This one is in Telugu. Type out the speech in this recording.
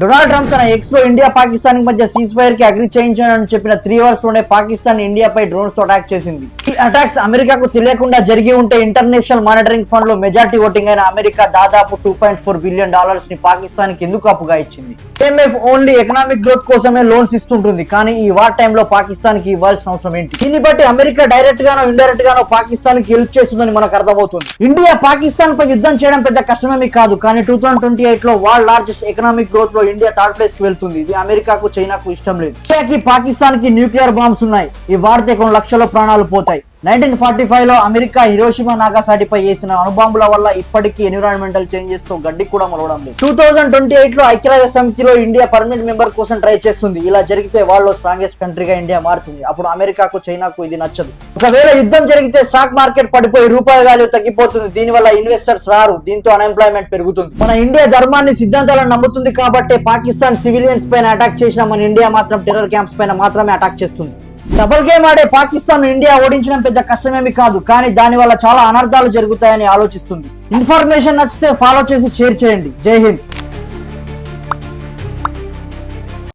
డొనాల్డ్ ట్రంప్ తన ఎక్స్ లో ఇండియా పాకిస్తాన్ మధ్య సీజ్ ఫైర్ కి అగ్రి చేయించానని చెప్పిన 3 అవర్స్ లోనే పాకిస్తాన్ ఇండియాపై డ్రోన్స్ తో అటాక్ చేసింది. ఈ అటాక్స్ అమెరికాకు తెలియకుండా జరిగి ఉంటే ఇంటర్నేషనల్ మానిటరింగ్ ఫండ్ లో మెజారిటీ ఓటింగ్ అయిన అమెరికా దాదాపు $2.4 బిలియన్ ని పాకిస్తాన్ కి ఎందుకు అప్పుగా ఇచ్చింది? IMF ఓన్లీ ఎకనామిక్ గ్రోత్ కోసమే లోన్స్ ఇస్తుంటుంది, కానీ ఈ వార్ టైంలో పాకిస్తాన్ కి ఇవ్వాల్సిన అవసరం ఏంటి? దీన్ని బట్టి అమెరికా డైరెక్ట్ గానో ఇండైరెక్ట్ గానో పాకిస్తాన్ కి హెల్ప్ చేస్తుందని మనకు అర్థమవుతుంది. ఇండియా పాకిస్తాన్ పై యుద్ధం చేయడం పెద్ద కష్టమేమీ కాదు, కానీ 2028 లో వరల్డ్ లార్జెస్ట్ ఎకనామిక్ గ్రోత్ లో ఇండియా థర్డ్ ప్లేస్ కి వెళ్తుంది. ఇది అమెరికాకు చైనాకు ఇష్టం లేదు. ఇండియాకి పాకిస్తాన్ కి న్యూక్లియర్ బాంబ్స్ ఉన్నాయి. ఈ వాడితే కొన్ని లక్షల ప్రాణాలు పోతాయి. 1945 లో అమెరికా హిరోషిమా నాగాసాకిపై వేసిన అణుబాంబుల వల్ల ఇప్పటికీ ఎన్విరాన్మెంటల్ చేంజెస్ తో గడ్డి కూడా మొలవడం లేదు. 2028 లో ఐక్యరాజ్య సమితిలో ఇండియా పర్మనెంట్ మెంబర్ కోసం ట్రై చేస్తుంది. ఇలా జరిగితే వరల్డ్ లో స్ట్రాంగెస్ట్ కంట్రీగా ఇండియా మారుతుంది. అప్పుడు అమెరికాకు చైనాకు ఇది నచ్చదు. ఒకవేళ యుద్ధం జరిగితే స్టాక్ మార్కెట్ పడిపోయి రూపాయి వాల్యూ తగ్గిపోతుంది. దీనివల్ల ఇన్వెస్టర్స్ రారు. దీంతో అన్ఎంప్లాయ్మెంట్ పెరుగుతుంది. మన ఇండియా ధర్మాన్ని సిద్ధాంతాలను నమ్ముతుంది కాబట్టి పాకిస్తాన్ సివిలియన్స్ పైన అటాక్ చేసిన మన ఇండియా మాత్రం టెర్రర్ క్యాంప్స్ పైన మాత్రమే అటాక్ చేస్తుంది. డబుల్ గేమ్ ఆడే పాకిస్తాన్ ఇండియా ఓడించడం పెద్ద కష్టమేమి కాదు, కానీ దాని వల్ల చాలా అనర్థాలు జరుగుతాయని ఆలోచిస్తుంది. ఇన్ఫర్మేషన్ నచ్చితే ఫాలో చేసి షేర్ చేయండి. జై హింద్.